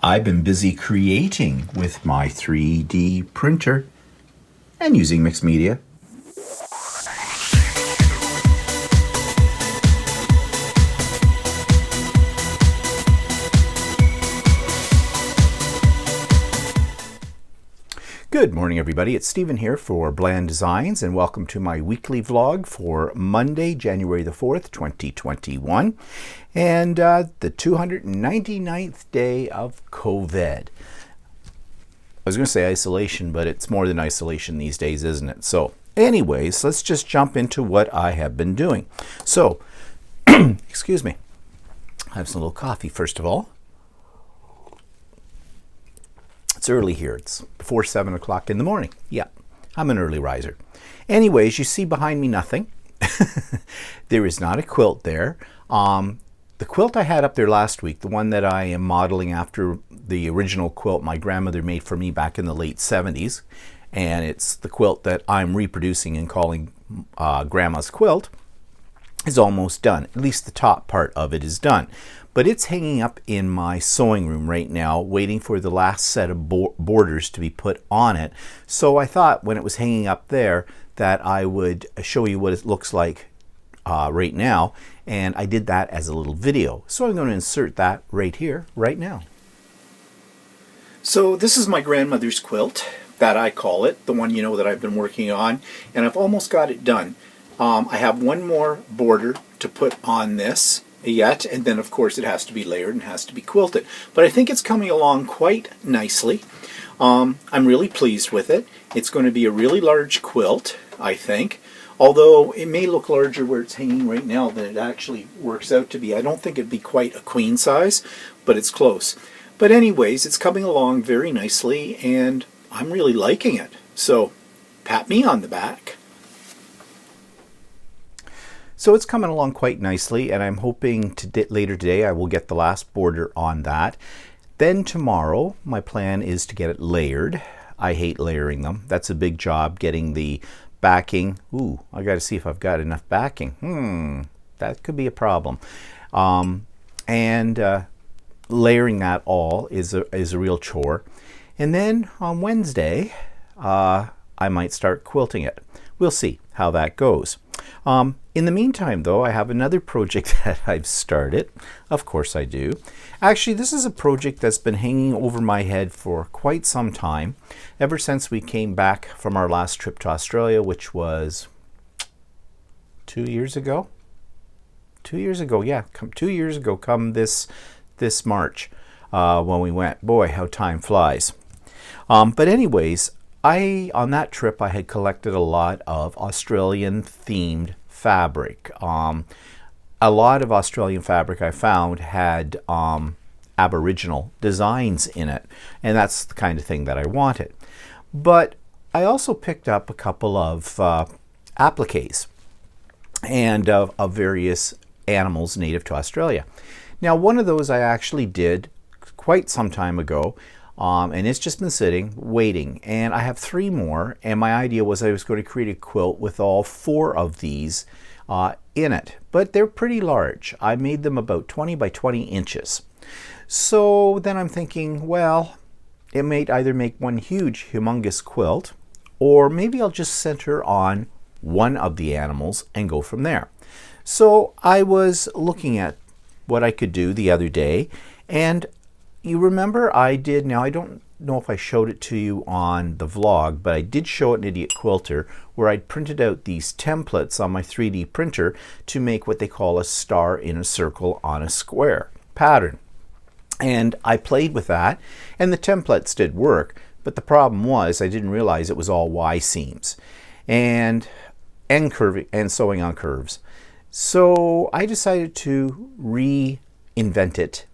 I've been busy creating with my 3D printer and using mixed media. Good morning, everybody. It's Stephen here for Bland Designs, and welcome to my weekly vlog for Monday, January the 4th, 2021, and the 299th day of COVID. I was going to say isolation, but it's more than isolation these days, isn't it? So anyways, let's just jump into what I have been doing. So, excuse me, I have some little coffee first of all. It's early here. It's before 7 o'clock in the morning. Yeah, I'm an early riser. Anyways, you see behind me nothing. There is not a quilt there. The quilt I had up there last week, the one that I am modeling after the original quilt my grandmother made for me back in the late 70s, and it's the quilt that I'm reproducing and calling Grandma's quilt, is almost done. At least the top part of it is done. But it's hanging up in my sewing room right now, waiting for the last set of borders to be put on it. So I thought when it was hanging up there that I would show you what it looks like right now. And I did that as a little video. So I'm going to insert that right here, right now. So this is my grandmother's quilt, that I call it, the one you know that I've been working on. And I've almost got it done. I have one more border to put on this yet, and then of course it has to be layered and has to be quilted. But I think it's coming along quite nicely. I'm really pleased with it. It's going to be a really large quilt, I think. Although it may look larger where it's hanging right now than it actually works out to be. I don't think it'd be quite a queen size, but it's close. But anyways, it's coming along very nicely, and I'm really liking it. So, pat me on the back. So it's coming along quite nicely, and I'm hoping later today I will get the last border on that. Then tomorrow, my plan is to get it layered. I hate layering them. That's a big job, getting the backing. Ooh, I got to see if I've got enough backing. That could be a problem. Layering that all is a real chore. And then on Wednesday, I might start quilting it. We'll see how that goes. In the meantime, though, I have another project that I've started. Of course I do. Actually, this is a project that's been hanging over my head for quite some time, ever since we came back from our last trip to Australia, which was 2 years ago. 2 years ago, yeah, 2 years ago, come this March, when we went. Boy, how time flies. But anyways, on that trip, I had collected a lot of Australian-themed fabric. A lot of Australian fabric I found had Aboriginal designs in it, and that's the kind of thing that I wanted. But I also picked up a couple of appliques and of various animals native to Australia. Now, one of those I actually did quite some time ago. And it's just been sitting, waiting. And I have 3 more, and my idea was I was going to create a quilt with all 4 of these in it. But they're pretty large. I made them about 20 by 20 inches. So then I'm thinking, well, it may either make one huge, humongous quilt, or maybe I'll just center on one of the animals and go from there. So I was looking at what I could do the other day, and you remember I did, now I don't know if I showed it to you on the vlog, but I did show it in Idiot Quilter, where I'd printed out these templates on my 3D printer to make what they call a star in a circle on a square pattern. And I played with that, and the templates did work, but the problem was I didn't realize it was all Y seams and curving and sewing on curves. So I decided to reinvent it.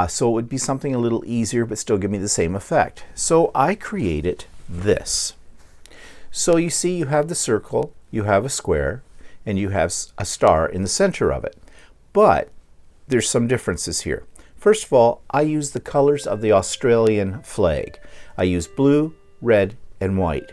So it would be something a little easier, but still give me the same effect. So I created this. So you see, you have the circle, you have a square, and you have a star in the center of it. But there's some differences here. First of all, I use the colors of the Australian flag. I use blue, red, and white.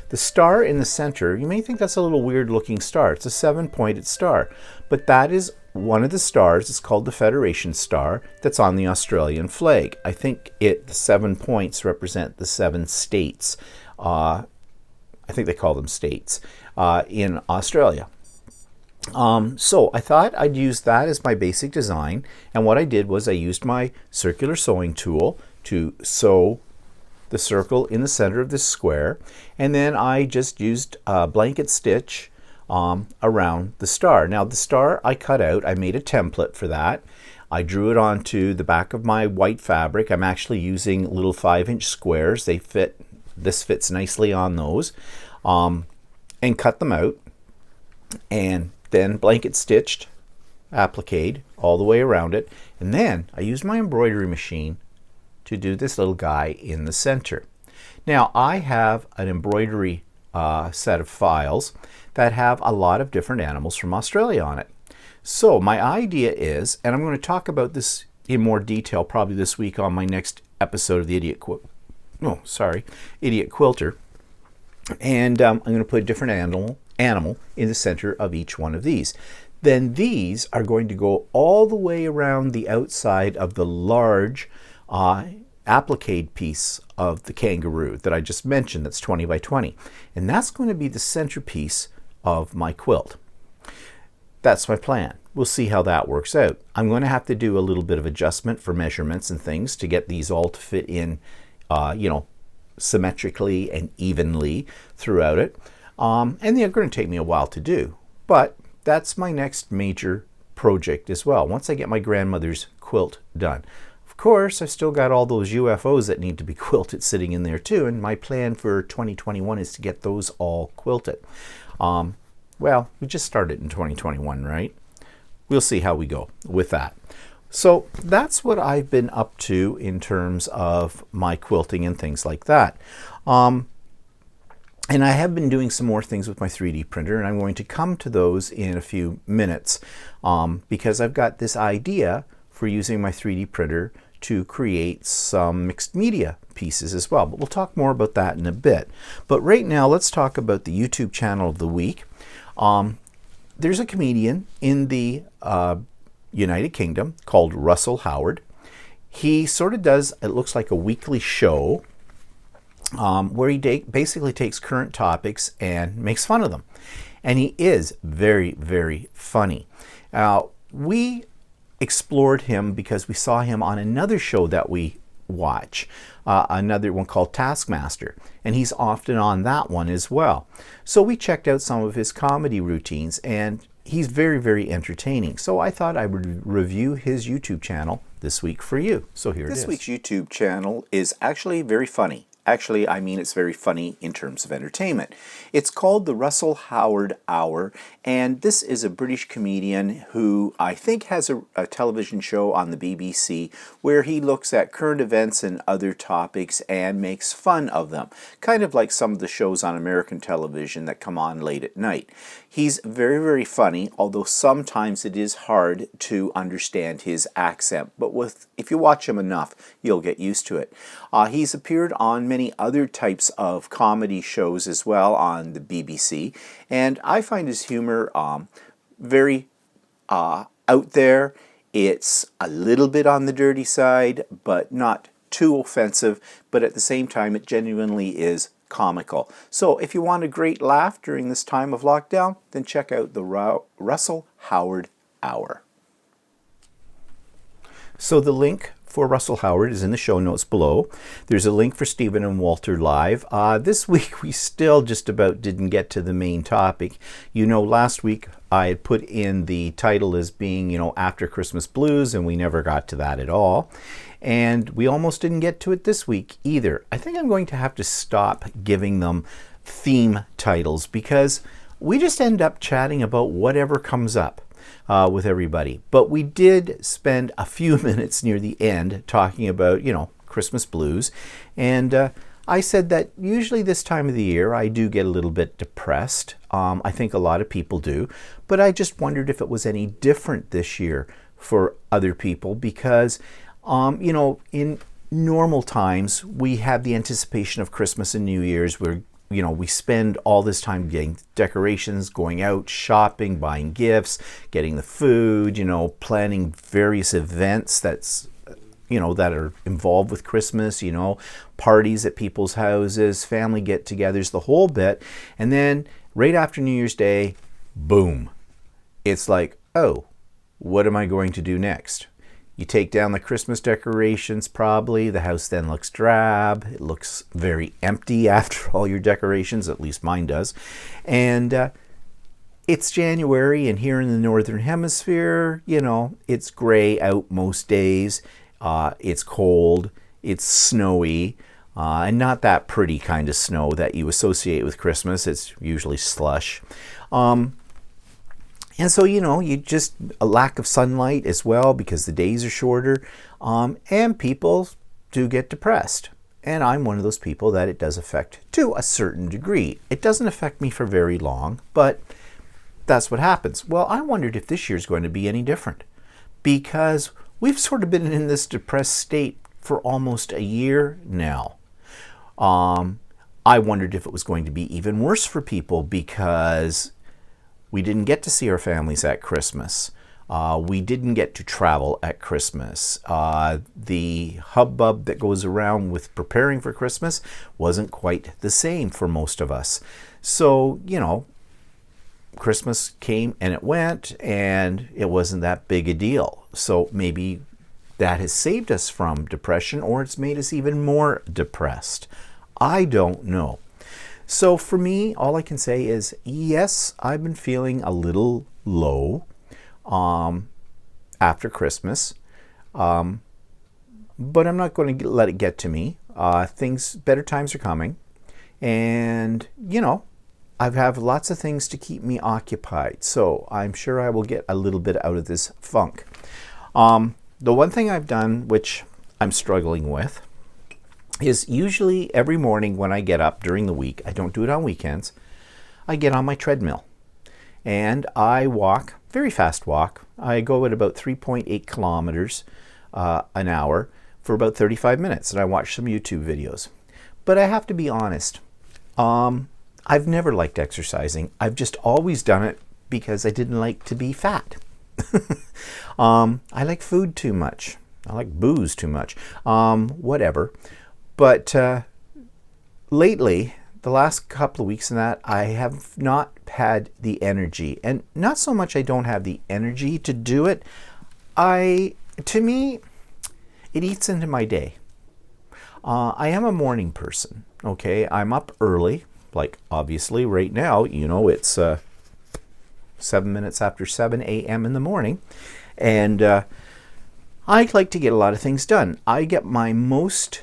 The star in the center, you may think that's a little weird looking star. It's a 7-pointed star, but that is one of the stars is called the Federation Star that's on the Australian flag. I think the 7 points represent the 7 states. I think they call them states in Australia. So I thought I'd use that as my basic design, and what I did was I used my circular sewing tool to sew the circle in the center of this square, and then I just used a blanket stitch around the star. Now the star I cut out, I made a template for that. I drew it onto the back of my white fabric. I'm actually using little 5-inch squares. This fits nicely on those, and cut them out, and then blanket stitched, appliqued all the way around it, and then I used my embroidery machine to do this little guy in the center. Now I have an embroidery set of files that have a lot of different animals from Australia on it. So my idea is, and I'm going to talk about this in more detail probably this week on my next episode of the Idiot Quilter, and I'm going to put a different animal in the center of each one of these. Then these are going to go all the way around the outside of the large applique piece of the kangaroo that I just mentioned, that's 20 by 20, and that's going to be the centerpiece of my quilt. That's my plan. We'll see how that works out. I'm going to have to do a little bit of adjustment for measurements and things to get these all to fit in symmetrically and evenly throughout it, and they're going to take me a while to do, but that's my next major project as well, once I get my grandmother's quilt done. Of course, I've still got all those UFOs that need to be quilted sitting in there too, and my plan for 2021 is to get those all quilted. Well, we just started in 2021, right? We'll see how we go with that. So that's what I've been up to in terms of my quilting and things like that. And I have been doing some more things with my 3D printer, and I'm going to come to those in a few minutes because I've got this idea for using my 3D printer to create some mixed media pieces as well. But we'll talk more about that in a bit. But right now, let's talk about the YouTube channel of the week. There's a comedian in the United Kingdom called Russell Howard. He sort of does, it looks like a weekly show where he basically takes current topics and makes fun of them. And he is very, very funny. We explored him because we saw him on another show that we watch, another one called Taskmaster, and he's often on that one as well. So we checked out some of his comedy routines, and he's very, very entertaining. So I thought I would review his YouTube channel this week for you. So here it is. This week's YouTube channel is actually very funny. Actually, I mean, it's very funny in terms of entertainment. It's called the Russell Howard Hour, and this is a British comedian who I think has a television show on the BBC where he looks at current events and other topics and makes fun of them, kind of like some of the shows on American television that come on late at night. He's very, very funny, although sometimes it is hard to understand his accent, but if you watch him enough, you'll get used to it. He's appeared on many other types of comedy shows as well on the BBC, and I find his humor very out there. It's a little bit on the dirty side, but not too offensive, but at the same time it genuinely is comical. So if you want a great laugh during this time of lockdown, then check out the Russell Howard Hour. So the link for Russell Howard is in the show notes below. There's a link for Stephen and Walter Live. This week we still just about didn't get to the main topic. You know, last week I had put in the title as being, After Christmas Blues, and we never got to that at all. And we almost didn't get to it this week either. I think I'm going to have to stop giving them theme titles because we just end up chatting about whatever comes up with everybody. But we did spend a few minutes near the end talking about, Christmas blues. And I said that usually this time of the year I do get a little bit depressed. I think a lot of people do. But I just wondered if it was any different this year for other people because in normal times, we have the anticipation of Christmas and New Year's. We're we spend all this time getting decorations, going out, shopping, buying gifts, getting the food, planning various events that are involved with Christmas, parties at people's houses, family get-togethers, the whole bit. And then right after New Year's Day, boom. It's like, oh, what am I going to do next? You take down the Christmas decorations probably. The house then looks drab. It looks very empty after all your decorations, at least mine does. And it's January, and here in the Northern Hemisphere, it's gray out most days. It's cold. It's snowy. And not that pretty kind of snow that you associate with Christmas. It's usually slush. And so, you just a lack of sunlight as well because the days are shorter, and people do get depressed. And I'm one of those people that it does affect to a certain degree. It doesn't affect me for very long, but that's what happens. Well, I wondered if this year's going to be any different because we've sort of been in this depressed state for almost a year now. I wondered if it was going to be even worse for people because we didn't get to see our families at Christmas. We didn't get to travel at Christmas. The hubbub that goes around with preparing for Christmas wasn't quite the same for most of us. So, Christmas came and it went, and it wasn't that big a deal. So maybe that has saved us from depression, or it's made us even more depressed. I don't know. So for me, all I can say is, yes, I've been feeling a little low after Christmas, but I'm not going to let it get to me. Better times are coming, and I have lots of things to keep me occupied, so I'm sure I will get a little bit out of this funk. The one thing I've done, which I'm struggling with, is usually every morning when I get up during the week, I don't do it on weekends, I get on my treadmill and I walk, very fast walk. I go at about 3.8 kilometers an hour for about 35 minutes, and I watch some YouTube videos. But I have to be honest, I've never liked exercising. I've just always done it because I didn't like to be fat. I like food too much. I like booze too much. Whatever. But lately, the last couple of weeks in that, I have not had the energy. And not so much I don't have the energy to do it. To me, it eats into my day. I am a morning person, okay? I'm up early, like obviously right now, it's 7 minutes after 7 a.m. in the morning. And I like to get a lot of things done. I get my most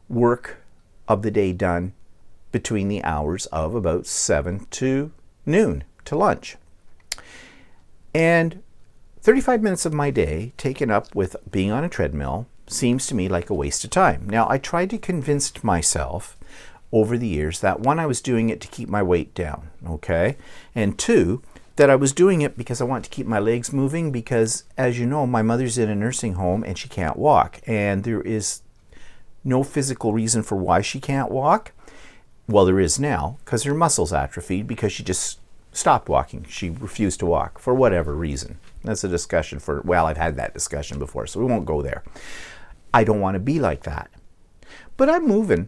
work of the day done between the hours of about 7 to noon, to lunch. And 35 minutes of my day taken up with being on a treadmill seems to me like a waste of time. Now, I tried to convince myself over the years that, one, I was doing it to keep my weight down, okay? And two, that I was doing it because I want to keep my legs moving because, as you know, my mother's in a nursing home and she can't walk. And there is no physical reason for why she can't walk. Well, there is now, because her muscles atrophied because she just stopped walking. She refused to walk for whatever reason. That's a discussion I've had that discussion before, so we won't go there. I don't want to be like that. But I'm moving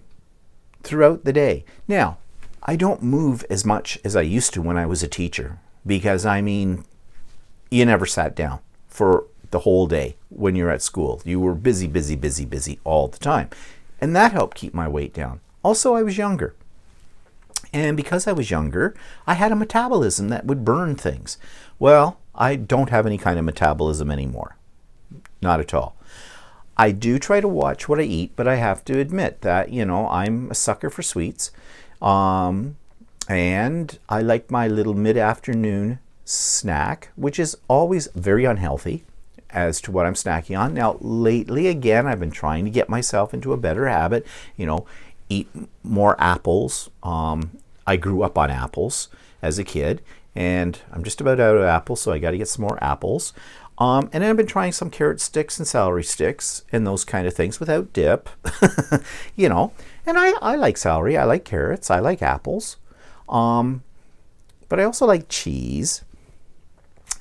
throughout the day. Now, I don't move as much as I used to when I was a teacher because, you never sat down for the whole day when you're at school. You were busy all the time. And that helped keep my weight down. Also, I was younger. And because I was younger, I had a metabolism that would burn things. Well, I don't have any kind of metabolism anymore. Not at all. I do try to watch what I eat, but I have to admit that, I'm a sucker for sweets. And I like my little mid-afternoon snack, which is always very unhealthy as to what I'm snacking on. Now, lately, again, I've been trying to get myself into a better habit, eat more apples. I grew up on apples as a kid, and I'm just about out of apples, so I got to get some more apples. And then I've been trying some carrot sticks and celery sticks and those kind of things without dip, And I like celery, I like carrots, I like apples. But I also like cheese.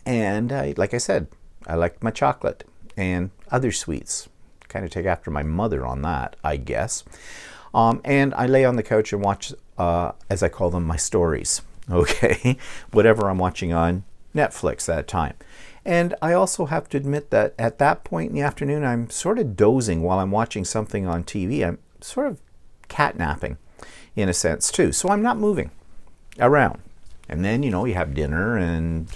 And like I said, I like my chocolate and other sweets. Kind of take after my mother on that, I guess. And I lay on the couch and watch, as I call them, my stories. Okay, whatever I'm watching on Netflix at that time. And I also have to admit that at that point in the afternoon, I'm sort of dozing while I'm watching something on TV. I'm sort of catnapping in a sense too. So I'm not moving around. And then, you have dinner and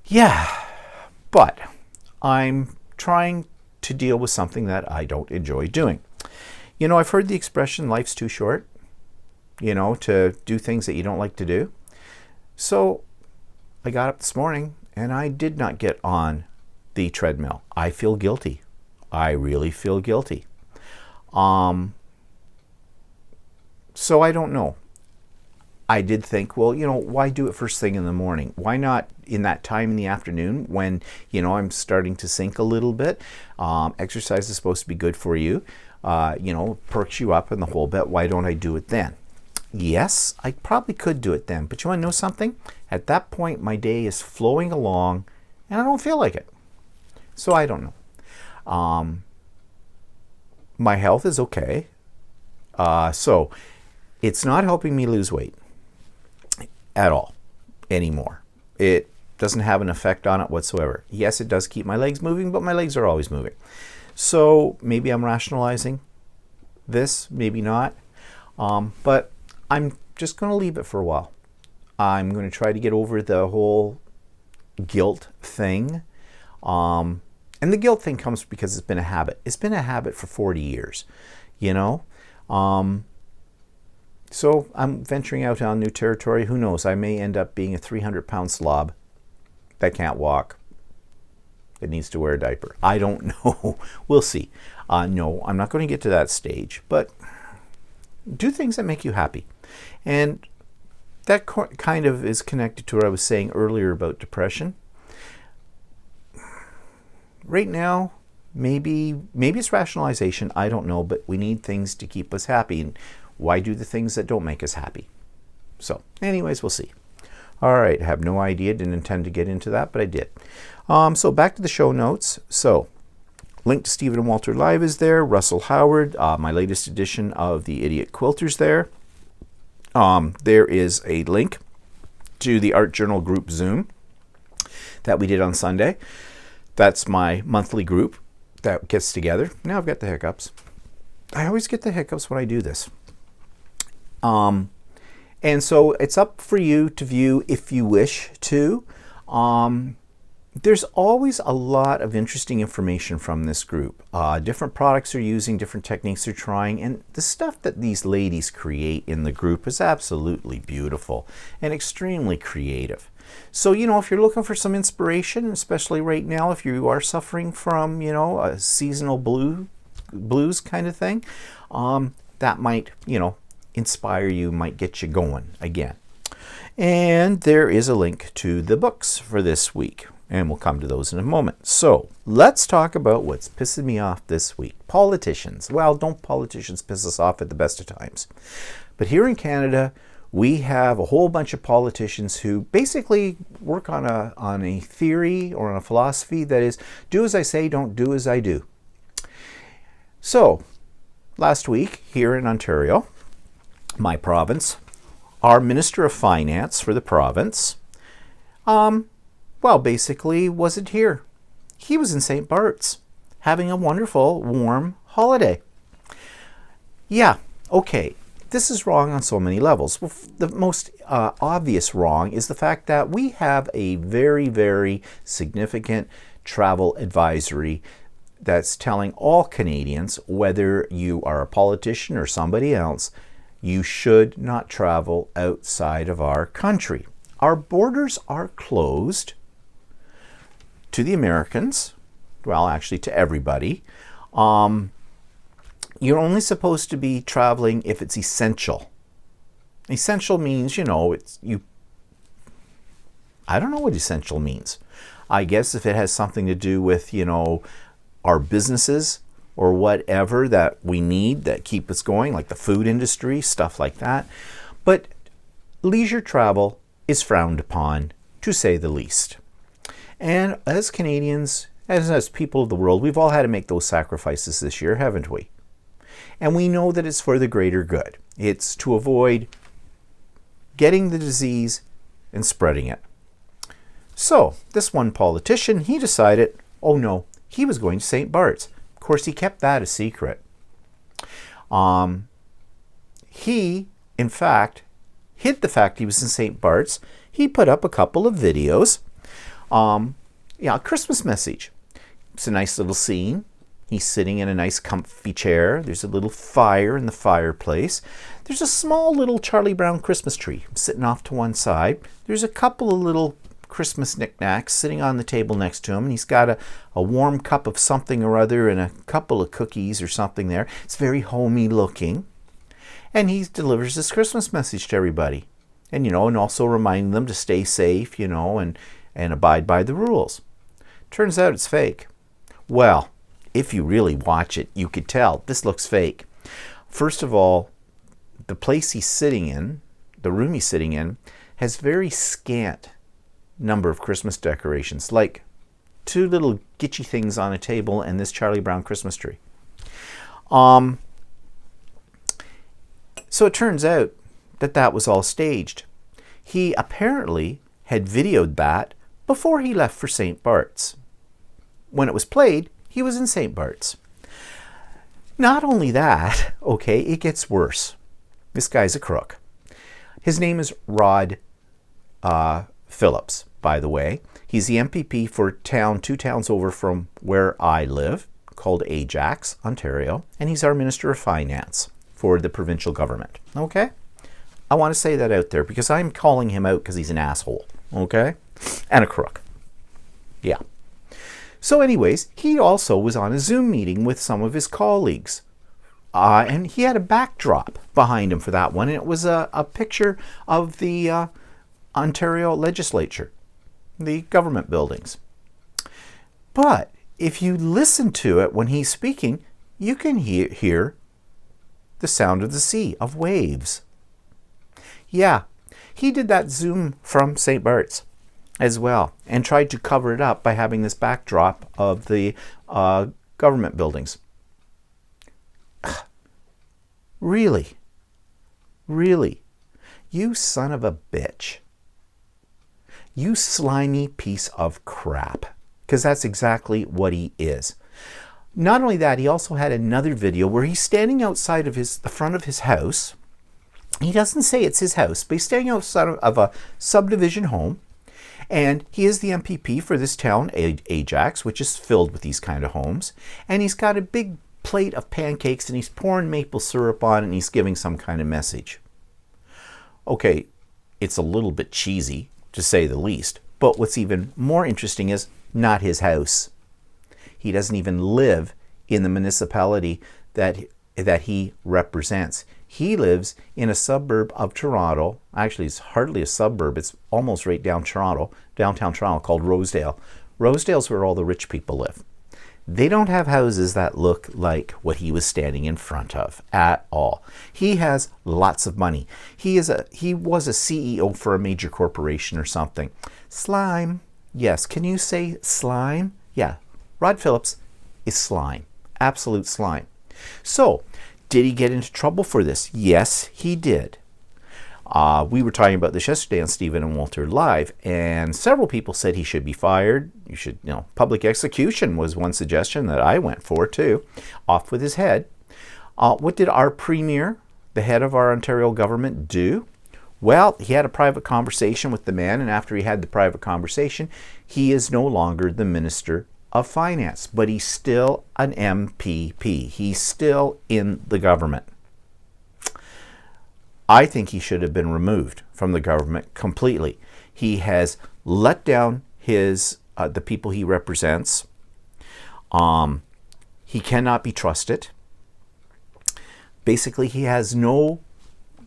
yeah, but I'm trying to deal with something that I don't enjoy doing. I've heard the expression, life's too short, to do things that you don't like to do. So I got up this morning and I did not get on the treadmill. I feel guilty. I really feel guilty. So I don't know. I did think, well, why do it first thing in the morning? Why not in that time in the afternoon when, I'm starting to sink a little bit? Exercise is supposed to be good for you, perks you up and the whole bit. Why don't I do it then? Yes, I probably could do it then. But you want to know something? At that point, my day is flowing along and I don't feel like it. So I don't know. My health is okay. So it's not helping me lose weight at all anymore. It doesn't have an effect on it whatsoever. Yes, it does keep my legs moving, but my legs are always moving. So maybe I'm rationalizing this, maybe not. But I'm just going to leave it for a while. I'm going to try to get over the whole guilt thing. And the guilt thing comes because it's been a habit. It's been a habit for 40 years, So I'm venturing out on new territory. Who knows? I may end up being a 300-pound slob that can't walk, that needs to wear a diaper. I don't know. We'll see. No, I'm not going to get to that stage. But do things that make you happy. And that kind of is connected to what I was saying earlier about depression. Right now, maybe it's rationalization. I don't know. But we need things to keep us happy. And why do the things that don't make us happy? So anyways, we'll see. All right, I have no idea, didn't intend to get into that, but I did. So back to the show notes. So link to Stephen and Walter Live is there. Russell Howard, my latest edition of the Idiot Quilters there. There is a link to the Art Journal group Zoom that we did on Sunday. That's my monthly group that gets together. Now I've got the hiccups. I always get the hiccups when I do this. And so it's up for you to view if you wish to. There's always a lot of interesting information from this group. Different products they're using, different techniques they're trying, and the stuff that these ladies create in the group is absolutely beautiful and extremely creative. So, if you're looking for some inspiration, especially right now, if you are suffering from, a seasonal blues kind of thing, that might, inspire you, might get you going again. And there is a link to the books for this week, and we'll come to those in a moment. So let's talk about what's pissing me off this week. Politicians. Well, don't politicians piss us off at the best of times? But here in Canada, we have a whole bunch of politicians who basically work on a theory or on a philosophy that is, do as I say, don't do as I do. So last week here in Ontario, my province, our Minister of Finance for the province, basically wasn't here. He was in St. Bart's having a wonderful, warm holiday. Yeah, okay, this is wrong on so many levels. Well, the most obvious wrong is the fact that we have a very, very significant travel advisory that's telling all Canadians, whether you are a politician or somebody else, you should not travel outside of our country. Our borders are closed to the Americans, well, actually to everybody. You're only supposed to be traveling if it's essential. Essential means, I don't know what essential means. I guess if it has something to do with, our businesses or whatever that we need that keep us going, like the food industry, stuff like that. But leisure travel is frowned upon, to say the least. And as Canadians, as people of the world, we've all had to make those sacrifices this year, haven't we? And we know that it's for the greater good. It's to avoid getting the disease and spreading it. So this one politician, he decided, oh no, he was going to St. Bart's. Of course, he kept that a secret. He, in fact, hid the fact he was in St. Bart's. He put up a couple of videos. A Christmas message. It's a nice little scene. He's sitting in a nice comfy chair. There's a little fire in the fireplace. There's a small little Charlie Brown Christmas tree sitting off to one side. There's a couple of little Christmas knickknacks sitting on the table next to him. And he's got a warm cup of something or other and a couple of cookies or something there. It's very homey looking. And he delivers this Christmas message to everybody. And, and also reminding them to stay safe, and abide by the rules. Turns out it's fake. Well, if you really watch it, you could tell this looks fake. First of all, the place he's sitting in, the room he's sitting in, has very scant number of Christmas decorations, like 2 little gitchy things on a table and this Charlie Brown Christmas tree. So it turns out that was all staged. He apparently had videoed that before he left for St. Bart's. When it was played, he was in St. Bart's. Not only that, okay, it gets worse. This guy's a crook. His name is Rod Phillips, by the way. He's the MPP for 2 towns over from where I live, called Ajax, Ontario, and he's our Minister of Finance for the provincial government, okay? I want to say that out there because I'm calling him out because he's an asshole, okay? And a crook. Yeah. So anyways, he also was on a Zoom meeting with some of his colleagues. And he had a backdrop behind him for that one. And it was a picture of the Ontario legislature, the government buildings. But if you listen to it when he's speaking, you can hear the sound of the sea, of waves. Yeah, he did that Zoom from St. Bart's as well and tried to cover it up by having this backdrop of the government buildings. Really? Really? You son of a bitch. You slimy piece of crap. Because that's exactly what he is. Not only that, he also had another video where he's standing outside of the front of his house. He doesn't say it's his house, but he's standing outside of a subdivision home. And he is the MPP for this town, Ajax, which is filled with these kind of homes. And he's got a big plate of pancakes and he's pouring maple syrup on it and he's giving some kind of message. Okay, it's a little bit cheesy, to say the least. But what's even more interesting is not his house. He doesn't even live in the municipality that he represents. He lives in a suburb of Toronto. Actually, it's hardly a suburb. It's almost right downtown Toronto, called Rosedale. Rosedale's where all the rich people live. They don't have houses that look like what he was standing in front of at all. He has lots of money. He was a CEO for a major corporation or something. Slime. Yes, can you say slime? Yeah, Rod Phillips is slime. Absolute slime. So, did he get into trouble for this? Yes, he did. We were talking about this yesterday on Stephen and Walter Live, and several people said he should be fired. You should, public execution was one suggestion that I went for too. Off with his head. What did our premier, the head of our Ontario government, do? Well, he had a private conversation with the man, and after he had the private conversation, he is no longer the Minister of Finance, but he's still an MPP. He's still in the government. I think he should have been removed from the government completely. He has let down the people he represents. He cannot be trusted. Basically, he has no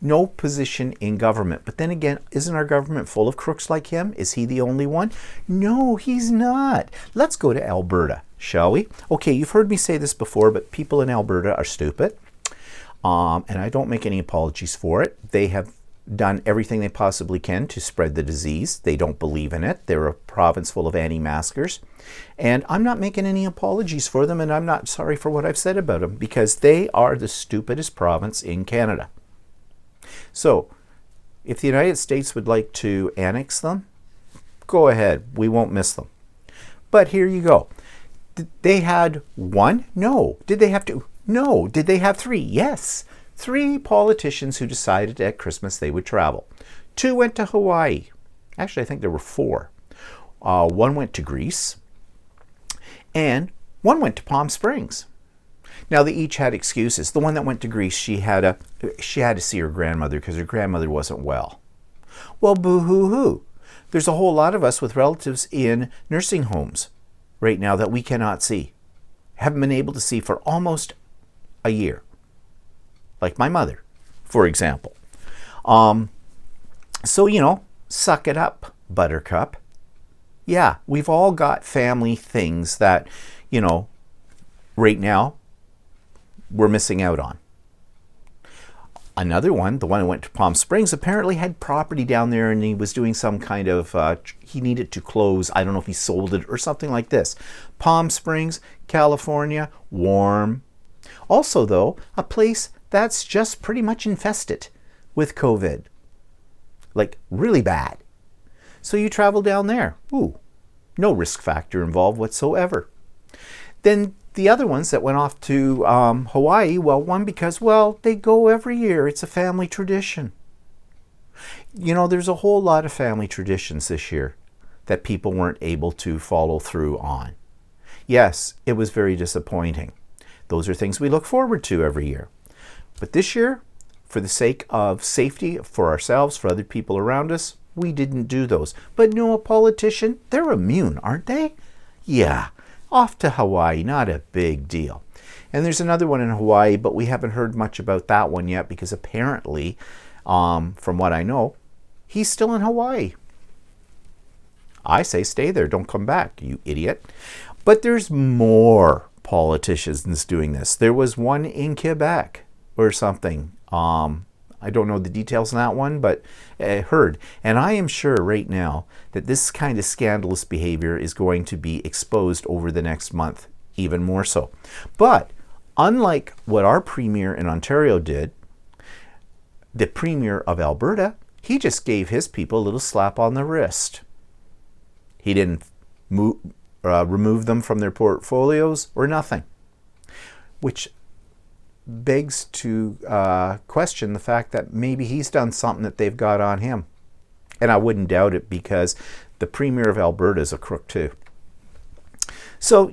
no position in government. But then again, isn't our government full of crooks like him? Is he the only one? No, he's not. Let's go to Alberta, shall we? Okay, you've heard me say this before, but people in Alberta are stupid. And I don't make any apologies for it. They have done everything they possibly can to spread the disease. They don't believe in it. They're a province full of anti-maskers. And I'm not making any apologies for them, and I'm not sorry for what I've said about them, because they are the stupidest province in Canada. So, if the United States would like to annex them, go ahead. We won't miss them. But here you go. They had one? No. Did they have two? No. Did they have three? Yes. 3 politicians who decided at Christmas they would travel. 2 went to Hawaii. Actually, I think there were 4. 1 went to Greece, and 1 went to Palm Springs. Now, they each had excuses. The one that went to Greece, she had to see her grandmother because her grandmother wasn't well. Well, boo-hoo-hoo. There's a whole lot of us with relatives in nursing homes right now that we cannot see. Haven't been able to see for almost a year. Like my mother, for example. So, suck it up, Buttercup. Yeah, we've all got family things that, right now, we're missing out on. Another one, the one who went to Palm Springs, apparently had property down there, and he was doing some kind of, he needed to close. I don't know if he sold it or something like this. Palm Springs, California, warm. Also, though, a place that's just pretty much infested with COVID. Like, really bad. So you travel down there. Ooh, no risk factor involved whatsoever. Then the other ones that went off to Hawaii, well, one because, they go every year. It's a family tradition. There's a whole lot of family traditions this year that people weren't able to follow through on. Yes, it was very disappointing. Those are things we look forward to every year. But this year, for the sake of safety for ourselves, for other people around us, we didn't do those. But no, a politician, they're immune, aren't they? Yeah, off to Hawaii, not a big deal. And there's another one in Hawaii, but we haven't heard much about that one yet because apparently, from what I know, he's still in Hawaii. I say stay there, don't come back, you idiot. But there's more politicians doing this. There was one in Quebec or something. I don't know the details on that one, but I heard. And I am sure right now that this kind of scandalous behavior is going to be exposed over the next month, even more so. But unlike what our premier in Ontario did, the premier of Alberta, he just gave his people a little slap on the wrist. He didn't remove them from their portfolios or nothing, which begs to question the fact that maybe he's done something that they've got on him. And I wouldn't doubt it because the Premier of Alberta is a crook too. So,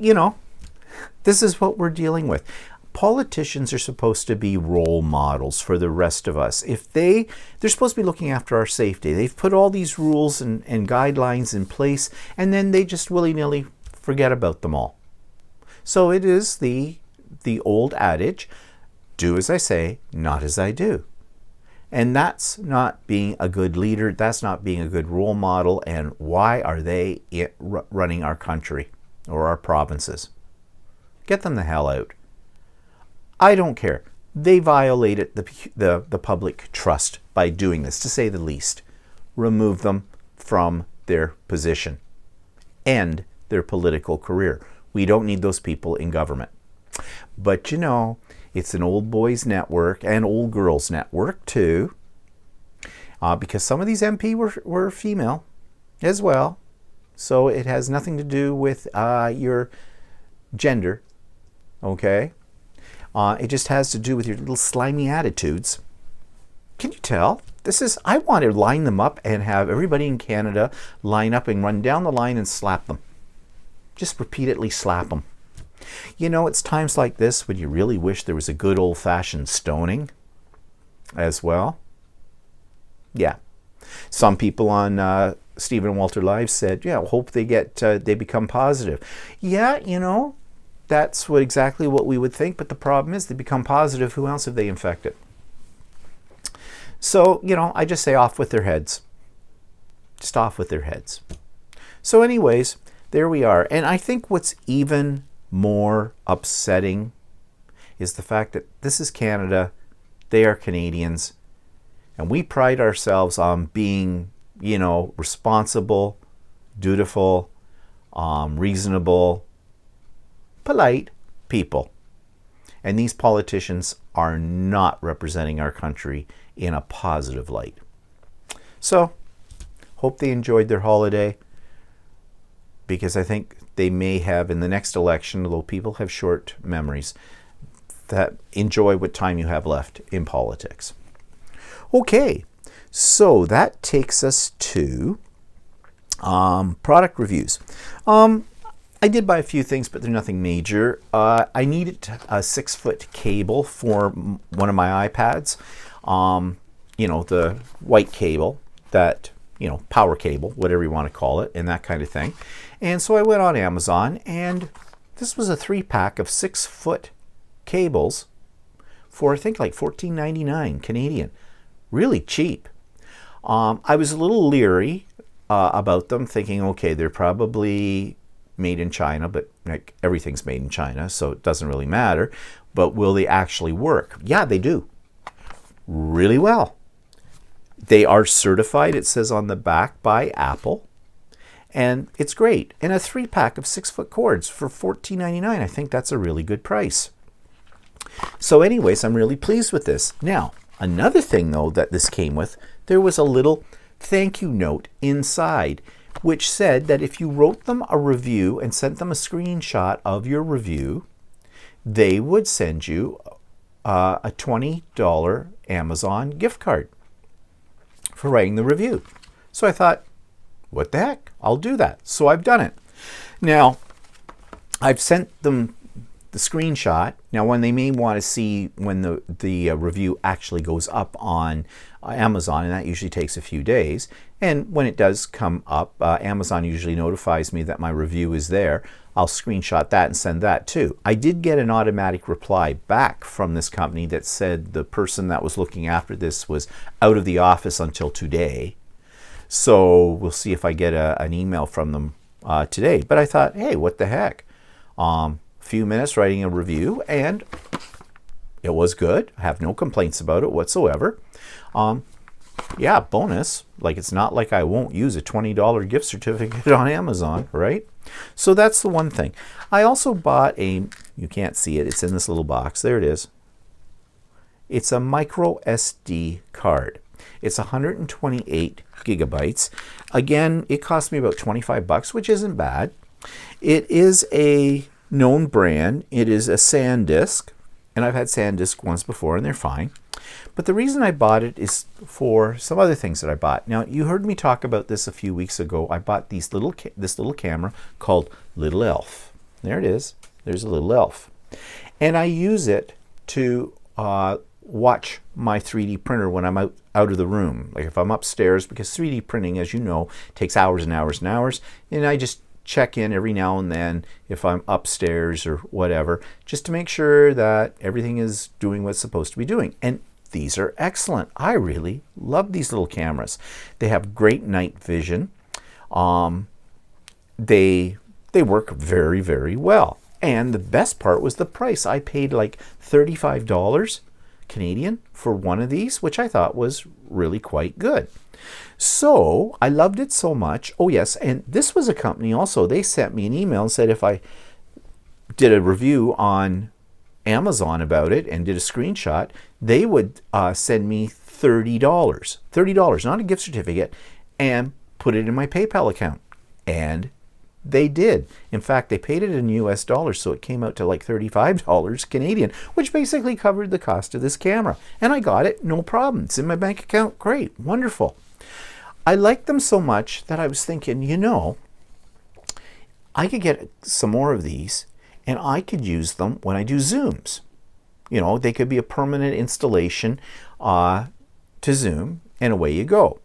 this is what we're dealing with. Politicians are supposed to be role models for the rest of us. If they're supposed to be looking after our safety. They've put all these rules and guidelines in place, and then they just willy-nilly forget about them all. So it is the old adage, do as I say, not as I do. And that's not being a good leader. That's not being a good role model. And why are they running our country or our provinces? Get them the hell out. I don't care. They violated the public trust by doing this, to say the least. Remove them from their position. End their political career. We don't need those people in government. But it's an old boys network and old girls network too, because some of these MP were female as well. So it has nothing to do with your gender, okay? It just has to do with your little slimy attitudes. Can you tell? I want to line them up and have everybody in Canada line up and run down the line and slap them. Just repeatedly slap them. It's times like this when you really wish there was a good old-fashioned stoning as well. Yeah. Some people on Stephen Walter Live said, hope they become positive. Yeah, that's exactly what we would think, but the problem is they become positive. Who else have they infected? So, I just say off with their heads. Just off with their heads. So anyways, there we are. And I think what's even more upsetting is the fact that this is Canada, they are Canadians, and we pride ourselves on being, responsible, dutiful, reasonable, polite people. And these politicians are not representing our country in a positive light. So, hope they enjoyed their holiday, because I think they may have in the next election, although people have short memories, that enjoy what time you have left in politics. Okay, so that takes us to product reviews. I did buy a few things, but they're nothing major. I needed a 6-foot cable for one of my iPads. The white cable that, power cable, whatever you want to call it, and that kind of thing. And so I went on Amazon, and this was a 3-pack of 6-foot cables for I think like $14.99 Canadian. Really cheap. I was a little leery about them, thinking, okay, they're probably made in China, but like everything's made in China, so it doesn't really matter. But will they actually work? Yeah, they do. Really well. They are certified, it says on the back, by Apple. And it's great. And a 3-pack of 6-foot cords for $14.99. I think that's a really good price. So anyways, I'm really pleased with this. Now, another thing though that this came with, there was a little thank you note inside, which said that if you wrote them a review and sent them a screenshot of your review, they would send you a $20 Amazon gift card for writing the review. So I thought, what the heck? I'll do that. So I've done it. Now, I've sent them the screenshot. Now, when they may want to see when the review actually goes up on Amazon, and that usually takes a few days. And when it does come up, Amazon usually notifies me that my review is there. I'll screenshot that and send that too. I did get an automatic reply back from this company that said the person that was looking after this was out of the office until today. So we'll see if I get an email from them today. But I thought, hey, what the heck? Few minutes writing a review, and it was good. I have no complaints about it whatsoever. Yeah, bonus. Like, it's not like I won't use a $20 gift certificate on Amazon, right? So that's the one thing. I also bought you can't see it, it's in this little box. There it is. It's a micro SD card. It's 128 gigabytes. Again, it cost me about 25 bucks, which isn't bad. It is a known brand. It is a SanDisk, and I've had SanDisk ones before, and they're fine. But the reason I bought it is for some other things that I bought. Now, you heard me talk about this a few weeks ago. I bought this little camera called Little Elf. There it is. There's a little elf. And I use it to watch my 3D printer when I'm out of the room. Like if I'm upstairs, because 3D printing, as you know, takes hours and hours and hours. And I just check in every now and then if I'm upstairs or whatever, just to make sure that everything is doing what it's supposed to be doing. And these are excellent. I really love these little cameras. They have great night vision. They work very, very well. And the best part was the price. I paid like $35 Canadian for one of these, which I thought was really quite good. So I loved it so much. Oh yes, and this was a company also. They sent me an email and said if I did a review on Amazon about it and did a screenshot, they would send me $30. $30, not a gift certificate, and put it in my PayPal account. And they did. In fact, they paid it in US dollars, so it came out to like $35 Canadian, which basically covered the cost of this camera. And I got it, no problem. It's in my bank account. Great, wonderful. I liked them so much that I was thinking, you know, I could get some more of these and I could use them when I do Zooms. You know, they could be a permanent installation to Zoom, and away you go.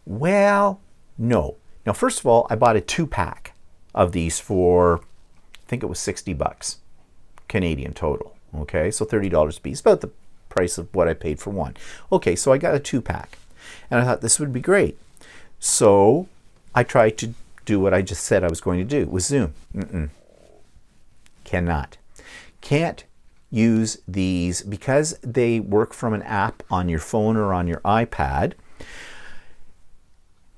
Well, no. Now, first of all, I bought a 2-pack of these for, I think it was 60 bucks Canadian total. Okay, so $30 a piece, about the price of what I paid for one. Okay, so I got a 2-pack. And I thought this would be great. So I tried to do what I just said I was going to do with Zoom. Cannot. Can't use these because they work from an app on your phone or on your iPad.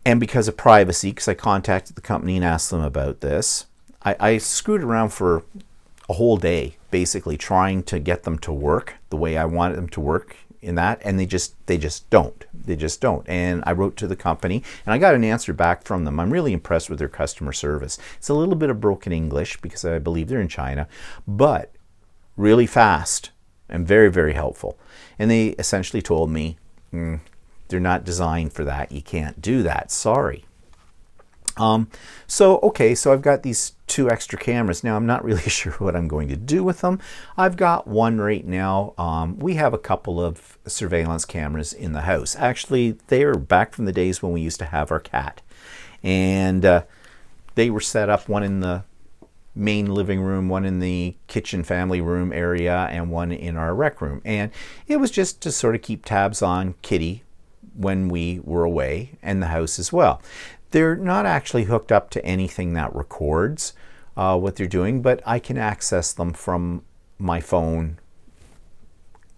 And because of privacy, because I contacted the company and asked them about this, I screwed around for a whole day, basically trying to get them to work the way I wanted them to work in that, and they just don't. They just don't. And I wrote to the company, and I got an answer back from them. I'm really impressed with their customer service. It's a little bit of broken English because I believe they're in China, but really fast and very, very helpful. And they essentially told me, they're not designed for that. You can't do that. Sorry. Okay, so I've got these 2 extra cameras. Now, I'm not really sure what I'm going to do with them. I've got one right now. We have a couple of surveillance cameras in the house. Actually, they are back from the days when we used to have our cat. And they were set up, one in the main living room, one in the kitchen family room area, and one in our rec room. And it was just to sort of keep tabs on Kitty when we were away, and the house as well. They're not actually hooked up to anything that records what they're doing, but I can access them from my phone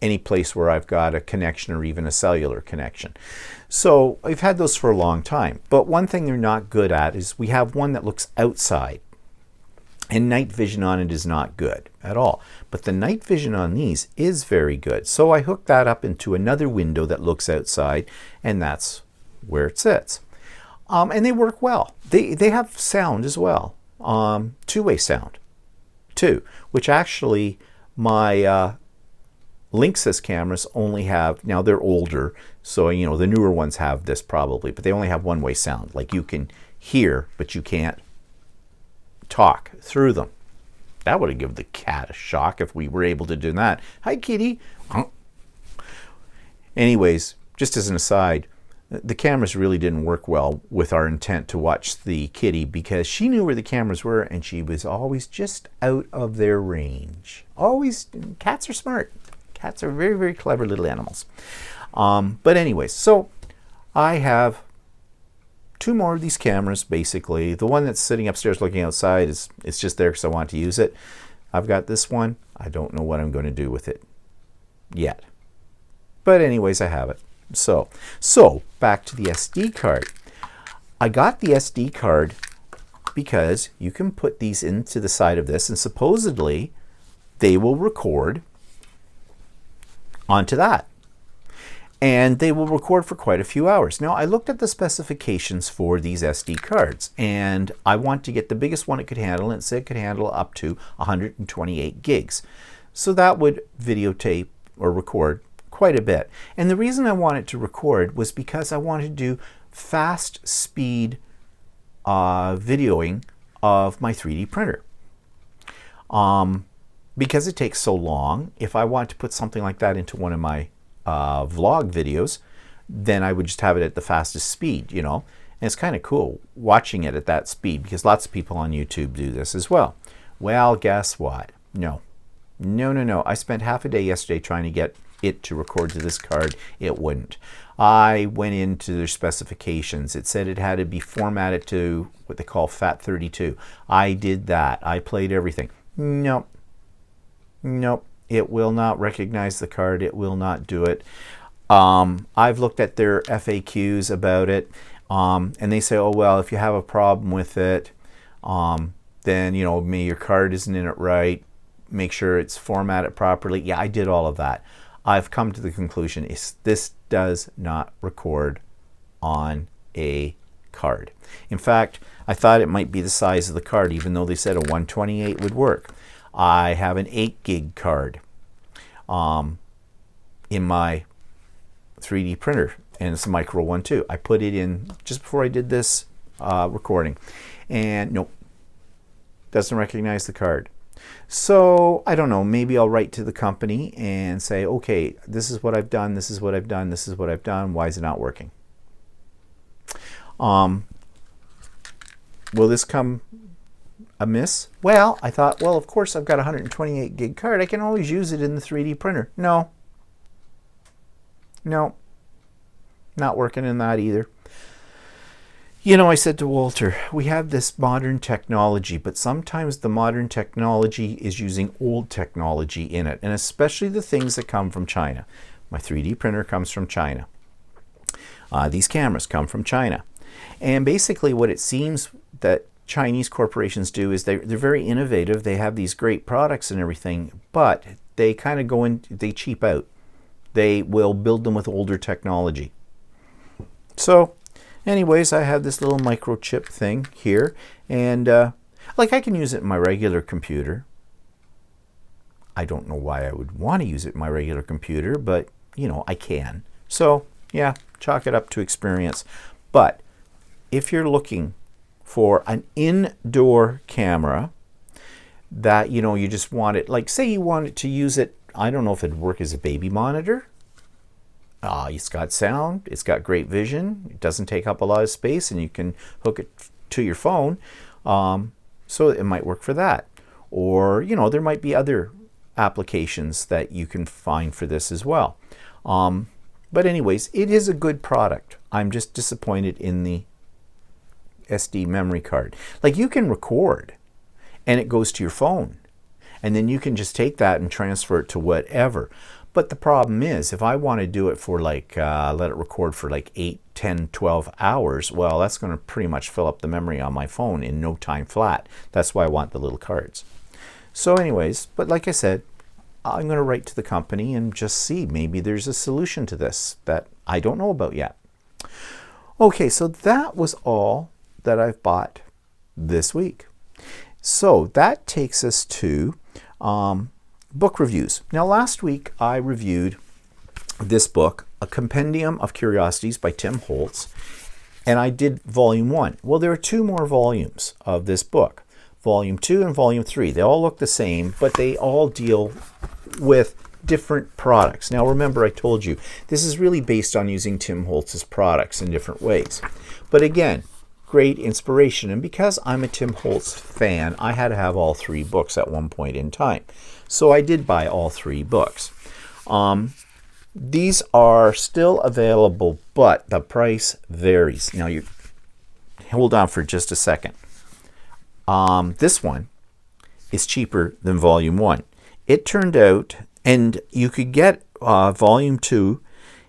any place where I've got a connection or even a cellular connection. So I've had those for a long time. But one thing they're not good at is we have one that looks outside, and night vision on it is not good at all. But the night vision on these is very good. So I hooked that up into another window that looks outside, and that's where it sits. And they work well. They have sound as well, 2-way sound too, which actually my Linksys cameras only have, now they're older, so you know the newer ones have this probably, but they only have 1-way sound. Like you can hear, but you can't talk through them. That would have given the cat a shock if we were able to do that. Hi, kitty. Anyways, just as an aside, the cameras really didn't work well with our intent to watch the kitty because she knew where the cameras were and she was always just out of their range. Always, cats are smart. Cats are very, very clever little animals. But anyways, so I have 2 more of these cameras, basically. The one that's sitting upstairs looking outside it's just there because I want to use it. I've got this one. I don't know what I'm going to do with it yet. But anyways, I have it. So back to the SD card. I got the SD card because you can put these into the side of this, and supposedly they will record onto that. And they will record for quite a few hours. Now, I looked at the specifications for these SD cards, and I want to get the biggest one it could handle, and it said it could handle up to 128 gigs. So that would videotape or record quite a bit. And the reason I wanted to record was because I wanted to do fast speed videoing of my 3D printer. Because it takes so long, if I want to put something like that into one of my vlog videos, then I would just have it at the fastest speed, you know. And it's kind of cool watching it at that speed because lots of people on YouTube do this as well. Well, guess what? No. I spent half a day yesterday trying to get it to record to this card. It wouldn't. I went into their specifications. It said it had to be formatted to what they call FAT32. I did that. I played everything. Nope. It will not recognize the card. It will not do it. I've looked at their FAQs about it, and they say, oh, well, if you have a problem with it, then, you know, maybe your card isn't in it right. Make sure it's formatted properly. Yeah, I did all of that. I've come to the conclusion is this does not record on a card. In fact, I thought it might be the size of the card, even though they said a 128 would work. I have an 8 gig card in my 3D printer, and it's a micro one too. I put it in just before I did this recording, and nope, doesn't recognize the card. So I don't know, maybe I'll write to the company and say, okay, this is what I've done, this is what I've done, this is what I've done, why is it not working? Will this come amiss? Well, I thought, well, of course I've got a 128 gig card, I can always use it in the 3D printer. No, No, not working in that either. You know, I said to Walter, we have this modern technology, but sometimes the modern technology is using old technology in it, and especially the things that come from China. My 3D printer comes from China. These cameras come from China. And basically what it seems that Chinese corporations do is they're very innovative. They have these great products and everything, but they kind of go in, they cheap out. They will build them with older technology. So anyways, I have this little microchip thing here, and like I can use it in my regular computer. I don't know why I would want to use it in my regular computer, but you know, I can. So yeah, chalk it up to experience. But if you're looking for an indoor camera that, you know, you just want it, like say you wanted to use it, I don't know if it'd work as a baby monitor. It's got sound, it's got great vision, it doesn't take up a lot of space, and you can hook it to your phone. So it might work for that. Or, you know, there might be other applications that you can find for this as well. But anyways, it is a good product. I'm just disappointed in the SD memory card. Like you can record and it goes to your phone, and then you can just take that and transfer it to whatever. But the problem is, if I want to do it for like, let it record for like 8, 10, 12 hours, well, that's going to pretty much fill up the memory on my phone in no time flat. That's why I want the little cards. So anyways, but like I said, I'm going to write to the company and just see. Maybe there's a solution to this that I don't know about yet. Okay, so that was all that I've bought this week. So that takes us to book reviews. Now last week I reviewed this book, A Compendium of Curiosities by Tim Holtz, and I did volume 1. Well, there are 2 more volumes of this book, volume 2 and volume 3. They all look the same, but they all deal with different products. Now remember, I told you this is really based on using Tim Holtz's products in different ways. But again, great inspiration, and because I'm a Tim Holtz fan, I had to have all 3 books at one point in time. So I did buy all 3 books. These are still available, but the price varies. Now you hold on for just a second. This one is cheaper than volume 1. It turned out, and you could get volume 2,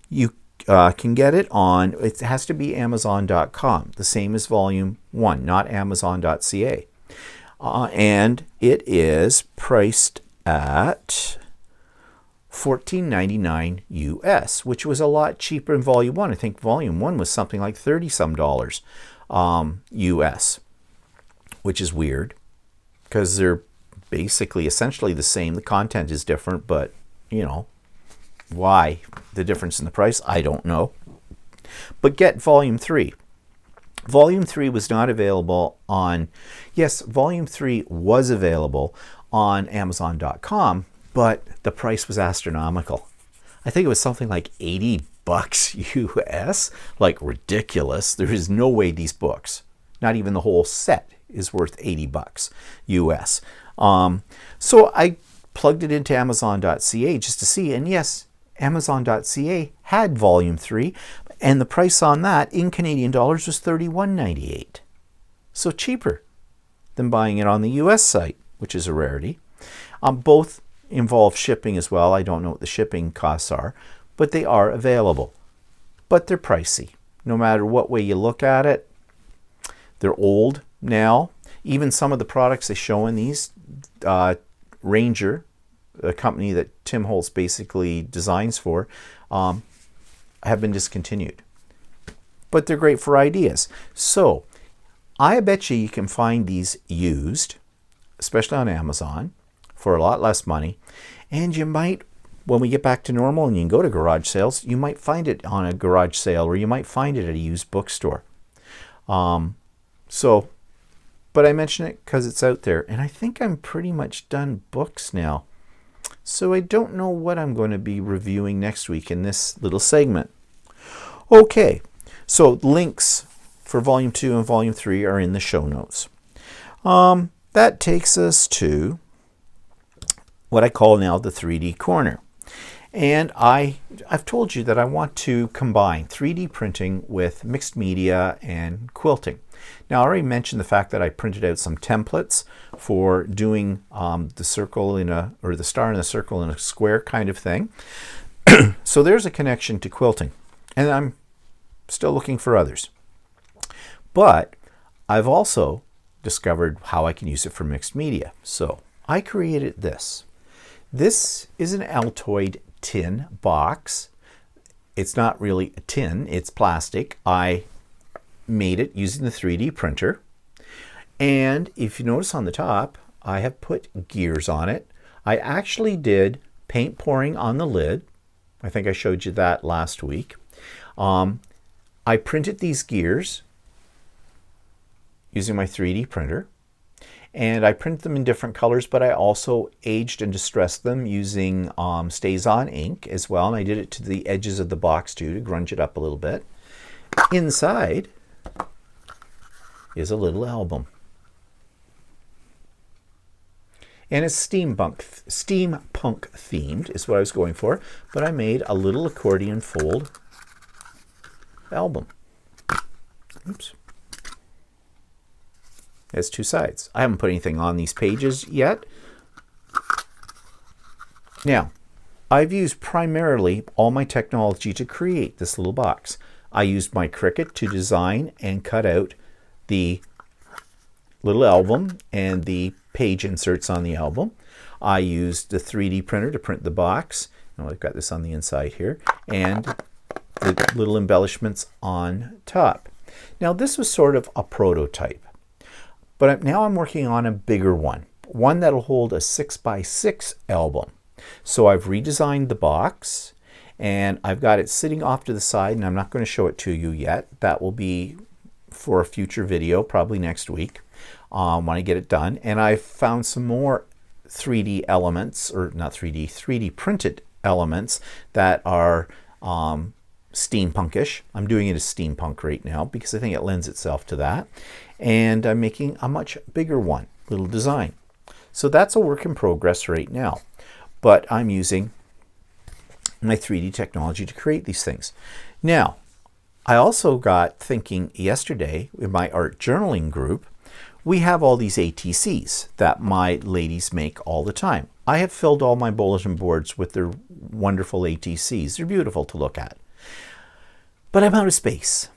you can get it on, it has to be Amazon.com, the same as volume 1, not Amazon.ca. And it is priced at $14.99 US, which was a lot cheaper than volume 1. I think volume 1 was something like $30-some US, which is weird because they're basically essentially the same. The content is different, but you know, why the difference in the price, I don't know. But get volume 3. Volume 3 was not available on, yes, volume 3 was available on Amazon.com, but the price was astronomical. I think it was something like $80 US, like ridiculous. There is no way these books, not even the whole set, is worth $80 US. So I plugged it into Amazon.ca just to see, and yes, Amazon.ca had volume 3, and the price on that in Canadian dollars was $31.98. So cheaper than buying it on the US site, which is a rarity. Both involve shipping as well. I don't know what the shipping costs are, but they are available. But they're pricey. No matter what way you look at it, they're old now. Even some of the products they show in these, Ranger, a company that Tim Holtz basically designs for, have been discontinued. But they're great for ideas. So I bet you can find these used, especially on Amazon, for a lot less money. And you might, when we get back to normal and you can go to garage sales, you might find it on a garage sale, or you might find it at a used bookstore. But I mention it because it's out there. And I think I'm pretty much done books now. So I don't know what I'm going to be reviewing next week in this little segment. Okay, so links for Volume 2 and Volume 3 are in the show notes. That takes us to what I call now the 3D corner. And I've told you that I want to combine 3D printing with mixed media and quilting. Now, I already mentioned the fact that I printed out some templates for doing the circle or the star in a circle in a square kind of thing. So there's a connection to quilting, and I'm still looking for others. But I've also discovered how I can use it for mixed media. So I created this. This is an Altoid tin box. It's not really a tin, it's plastic. I made it using the 3D printer. And if you notice on the top, I have put gears on it. I actually did paint pouring on the lid. I think I showed you that last week. I printed these gears using my 3D printer. And I printed them in different colors, but I also aged and distressed them using Stays-On ink as well. And I did it to the edges of the box too, to grunge it up a little bit. Inside is a little album. And it's steampunk themed is what I was going for, but I made a little accordion fold album. Oops. It has two sides. I haven't put anything on these pages yet. Now, I've used primarily all my technology to create this little box. I used my Cricut to design and cut out the little album and the page inserts on the album. I used the 3D printer to print the box. Now I've got this on the inside here, and the little embellishments on top. Now this was sort of a prototype, but now I'm working on a bigger one that'll hold a 6x6 album. So I've redesigned the box, and I've got it sitting off to the side, and I'm not going to show it to you yet. That will be for a future video, probably next week, when I get it done. And I've found some more 3D elements, or not 3D printed elements that are steampunkish. I'm doing it as steampunk right now because I think it lends itself to that. And I'm making a much bigger one, little design. So that's a work in progress right now. But I'm using my 3D technology to create these things. Now, I also got thinking yesterday in my art journaling group, we have all these ATCs that my ladies make all the time. I have filled all my bulletin boards with their wonderful ATCs. They're beautiful to look at. But I'm out of space.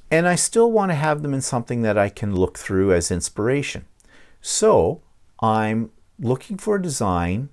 And I still want to have them in something that I can look through as inspiration. So I'm looking for a design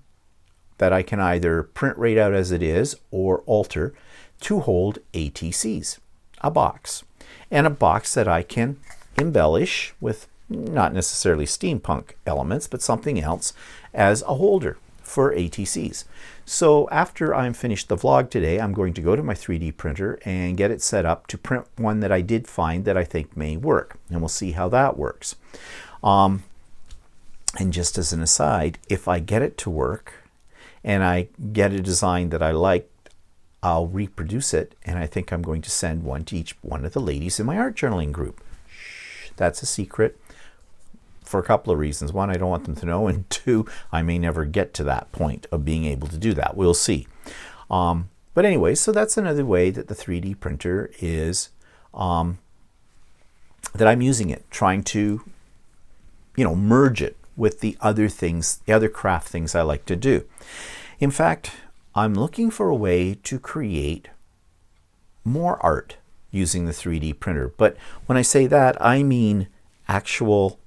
that I can either print right out as it is or alter to hold ATCs, a box. And a box that I can embellish with not necessarily steampunk elements, but something else as a holder for ATCs. So after I'm finished the vlog today, I'm going to go to my 3D printer and get it set up to print one that I did find that I think may work. And we'll see how that works. And just as an aside, if I get it to work and I get a design that I like, I'll reproduce it, and I think I'm going to send one to each one of the ladies in my art journaling group. Shh, that's a secret for a couple of reasons. One, I don't want them to know, and two, I may never get to that point of being able to do that. We'll see. But anyway, so that's another way that the 3D printer is, that I'm using it, trying to, merge it with the other things, the other craft things I like to do. In fact, I'm looking for a way to create more art using the 3D printer. But when I say that, I mean actual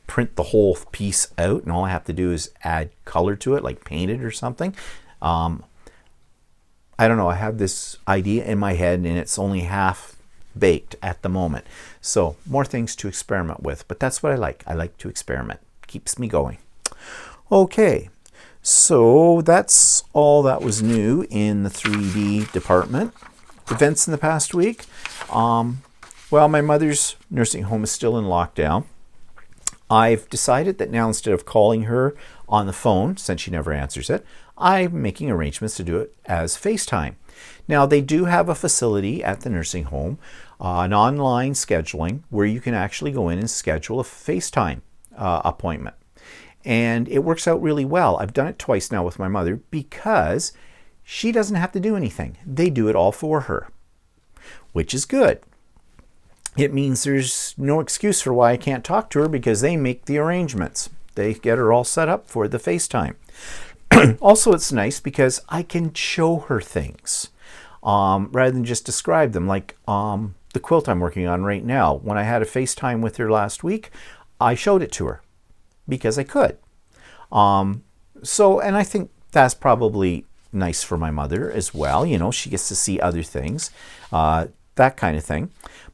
print the whole piece out, and all I have to do is add color to it, like paint it or something. I don't know, I have this idea in my head, and it's only half baked at the moment. So more things to experiment with, but that's what I like. I like to experiment. Keeps me going. Okay. So that's all that was new in the 3D department. Events in the past week. Well, my mother's nursing home is still in lockdown. I've decided that now, instead of calling her on the phone, since she never answers it, I'm making arrangements to do it as FaceTime. Now, they do have a facility at the nursing home, an online scheduling, where you can actually go in and schedule a FaceTime appointment. And it works out really well. I've done it twice now with my mother because she doesn't have to do anything. They do it all for her, which is good. It means there's no excuse for why I can't talk to her because they make the arrangements. They get her all set up for the FaceTime. Also, it's nice because I can show her things rather than just describe them. Like the quilt I'm working on right now. When I had a FaceTime with her last week, I showed it to her because I could. And I think that's probably nice for my mother as well. You know, she gets to see other things, that kind of thing.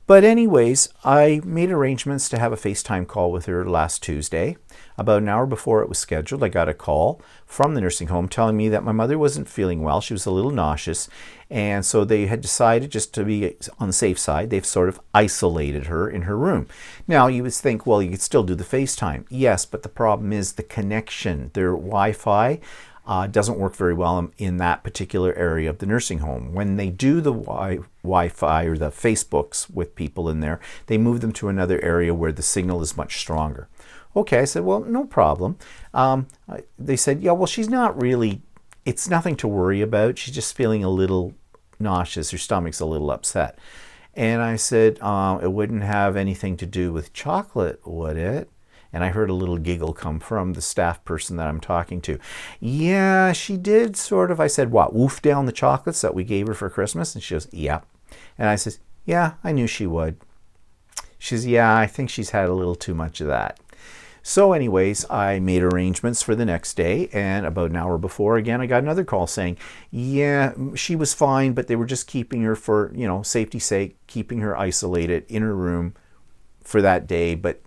But anyways, I made arrangements to have a FaceTime call with her last Tuesday. About an hour before it was scheduled, I got a call from the nursing home telling me that my mother wasn't feeling well. She was a little nauseous. And so they had decided, just to be on the safe side, they've sort of isolated her in her room. Now, you would think, well, you could still do the FaceTime. Yes, but the problem is the connection. Their Wi-Fi doesn't work very well in that particular area of the nursing home. When they do the Wi-Fi or the Facebooks with people in there, they move them to another area where the signal is much stronger. Okay, I said, well, no problem. They said, yeah, well, she's not really, it's nothing to worry about. She's just feeling a little nauseous. Her stomach's a little upset. And I said, it wouldn't have anything to do with chocolate, would it? And I heard a little giggle come from the staff person that I'm talking to. Yeah, she did sort of. I said, what, woof down the chocolates that we gave her for Christmas? And she goes, yeah. And I said, yeah, I knew she would. She says, yeah, I think she's had a little too much of that. So anyways, I made arrangements for the next day, and about an hour before, again, I got another call saying, yeah, she was fine, but they were just keeping her for, you know, safety's sake, keeping her isolated in her room for that day, but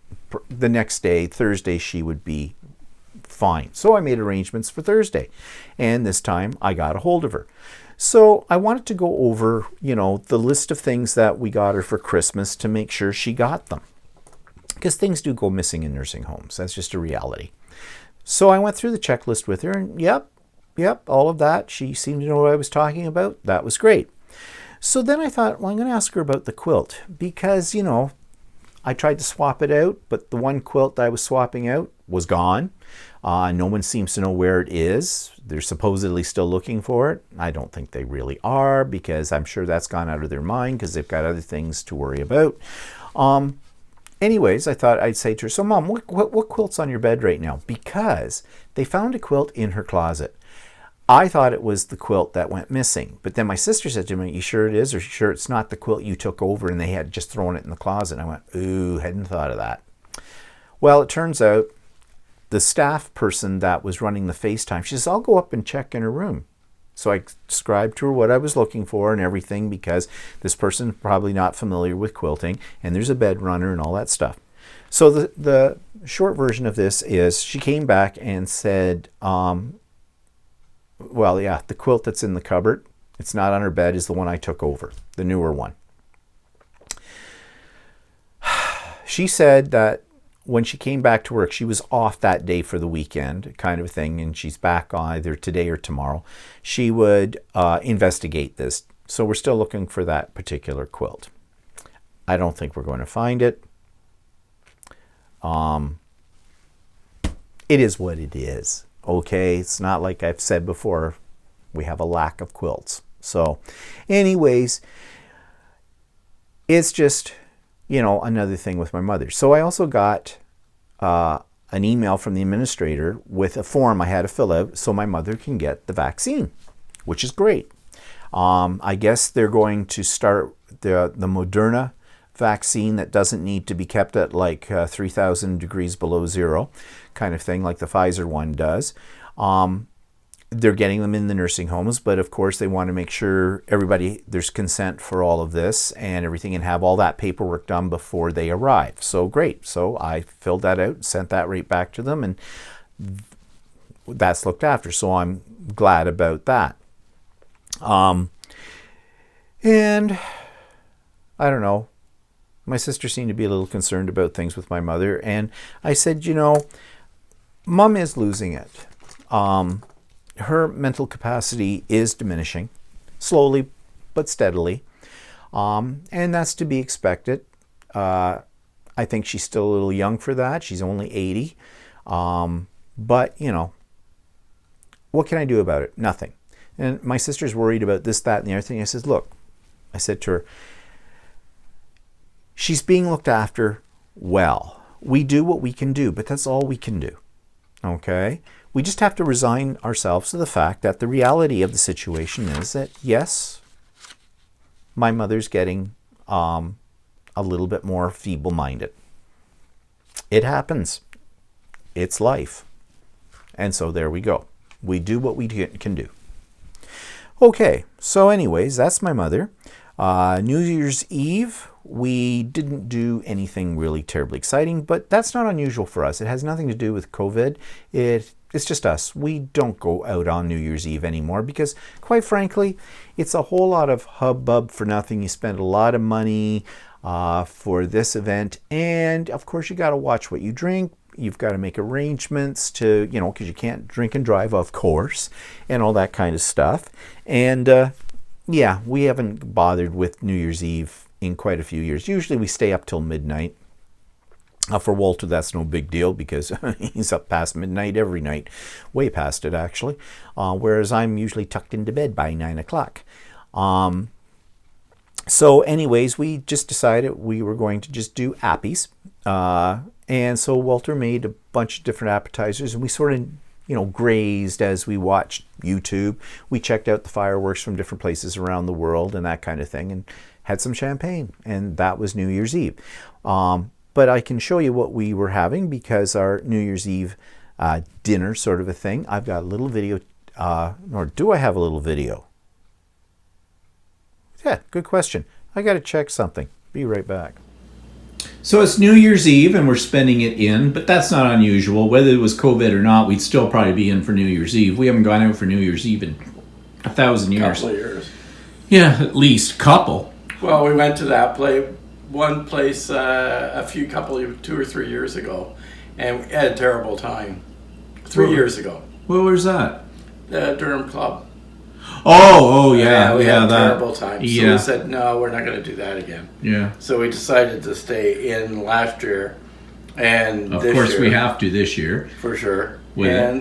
the next day, Thursday, she would be fine. So I made arrangements for Thursday, and this time I got a hold of her. So I wanted to go over, you know, the list of things that we got her for Christmas to make sure she got them. Because things do go missing in nursing homes. That's just a reality. So I went through the checklist with her, and yep, all of that. She seemed to know what I was talking about. That was great. So then I thought, well, I'm going to ask her about the quilt because, you know, I tried to swap it out, but the one quilt I was swapping out was gone. No one seems to know where it is. They're supposedly still looking for it. I don't think they really are because I'm sure that's gone out of their mind because they've got other things to worry about. Anyways, I thought I'd say to her, so Mom, what quilt's on your bed right now? Because they found a quilt in her closet. I thought it was the quilt that went missing. But then my sister said to me, you sure it is? Or sure it's not the quilt you took over and they had just thrown it in the closet? And I went, ooh, hadn't thought of that. Well, it turns out the staff person that was running the FaceTime, she says, I'll go up and check in her room. So I described to her what I was looking for and everything because this person is probably not familiar with quilting and there's a bed runner and all that stuff. So the short version of this is she came back and said, well, yeah, the quilt that's in the cupboard, it's not on her bed, is the one I took over, the newer one. She said that when she came back to work, she was off that day for the weekend kind of thing, and she's back either today or tomorrow. She would investigate this. So we're still looking for that particular quilt. I don't think we're going to find it. It is what it is. Okay, it's not like I've said before, we have a lack of quilts. So anyways, it's just, you know, another thing with my mother. So I also got an email from the administrator with a form I had to fill out so my mother can get the vaccine, which is great. I guess they're going to start the Moderna vaccine that doesn't need to be kept at like 3,000 degrees below zero kind of thing like the Pfizer one does. They're getting them in the nursing homes, but of course they want to make sure there's consent for all of this and everything and have all that paperwork done before they arrive. So great. So I filled that out, sent that right back to them, and that's looked after. So I'm glad about that. And I don't know, my sister seemed to be a little concerned about things with my mother. And I said, you know, Mom is losing it. Her mental capacity is diminishing, slowly but steadily, and that's to be expected. I think she's still a little young for that. She's only 80, but, you know, what can I do about it? Nothing. And my sister's worried about this, that, and the other thing. I said, look, I said to her, she's being looked after well. We do what we can do, but that's all we can do. Okay? We just have to resign ourselves to the fact that the reality of the situation is that, yes, my mother's getting a little bit more feeble-minded. It happens. It's life. And so there we go. We do what we can do. Okay, so anyways, that's my mother. New Year's Eve, we didn't do anything really terribly exciting, but that's not unusual for us. It has nothing to do with COVID. It's just us. We don't go out on New Year's Eve anymore because, quite frankly, it's a whole lot of hubbub for nothing. You spend a lot of money for this event, and of course you got to watch what you drink. You've got to make arrangements to, because you can't drink and drive, of course, and all that kind of stuff. And yeah, we haven't bothered with New Year's Eve in quite a few years. Usually we stay up till midnight. For Walter, that's no big deal because he's up past midnight every night, way past it actually. Whereas I'm usually tucked into bed by 9 o'clock. So anyways, we just decided we were going to just do appies. And so Walter made a bunch of different appetizers, and we sort of, grazed as we watched YouTube. We checked out the fireworks from different places around the world and that kind of thing, and had some champagne, and that was New Year's Eve. But I can show you what we were having because our New Year's Eve dinner sort of a thing. I've got a little video, or do I have a little video? Yeah, good question. I got to check something. Be right back. So it's New Year's Eve and we're spending it in, but that's not unusual. Whether it was COVID or not, we'd still probably be in for New Year's Eve. We haven't gone out for New Year's Eve in 1,000 years. Couple of years. Yeah, at least couple. Well, we went to that one place 2 or 3 years ago, and we had a terrible time. 3 years ago. Where was that? The Durham Club. Oh, yeah. We had a that. terrible time. So yeah. we said, no, we're not going to do that again. Yeah. So we decided to stay in last year. And of this course, year, we have to this year. For sure.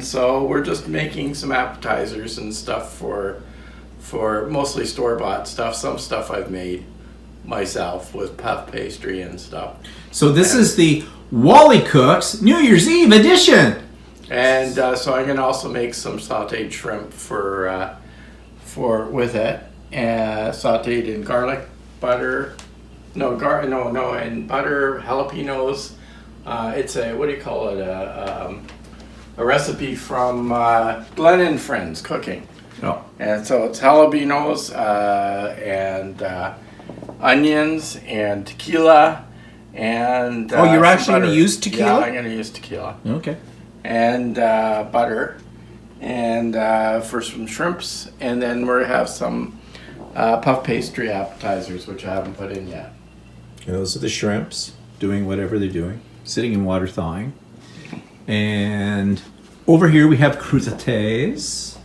So we're just making some appetizers and stuff for mostly store-bought stuff. Some stuff I've made myself with puff pastry and stuff. So this is the Wally Cooks New Year's Eve edition. And so I'm going to also make some sautéed shrimp for with it, sautéed in garlic, butter, and butter, jalapenos. It's a, what do you call it? A recipe from Glenn and Friends Cooking. Oh. And so it's jalapenos and onions and tequila and you're actually going to use tequila? Yeah, I'm going to use tequila. Okay. And butter. And for some shrimps, and then we're going to have some puff pastry appetizers, which I haven't put in yet. And those are the shrimps doing whatever they're doing, sitting in water thawing. And over here we have crudités.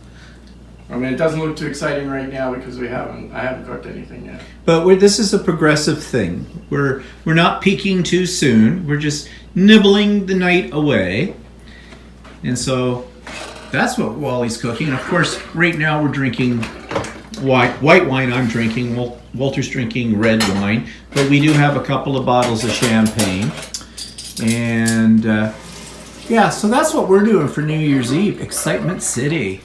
I mean, it doesn't look too exciting right now because I haven't cooked anything yet. But this is a progressive thing. We're not peaking too soon. We're just nibbling the night away. And so that's what Wally's cooking. And of course, right now we're drinking white wine. I'm drinking. Walter's drinking red wine. But we do have a couple of bottles of champagne. And yeah, so that's what we're doing for New Year's Eve. Excitement City.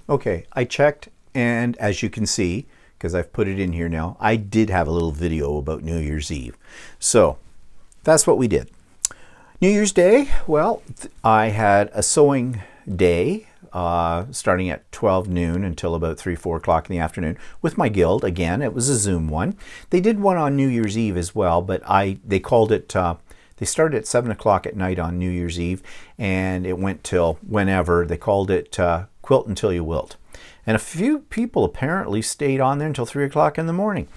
Okay, I checked, and as you can see, because I've put it in here now, I did have a little video about New Year's Eve. So that's what we did. New Year's Day, well, I had a sewing day starting at 12 noon until about 3-4 o'clock in the afternoon with my guild. Again, it was a Zoom one. They did one on New Year's Eve as well, but they called it, they started at 7 o'clock at night on New Year's Eve, and it went till whenever. They called it Quilt Until You Wilt. And a few people apparently stayed on there until 3 o'clock in the morning.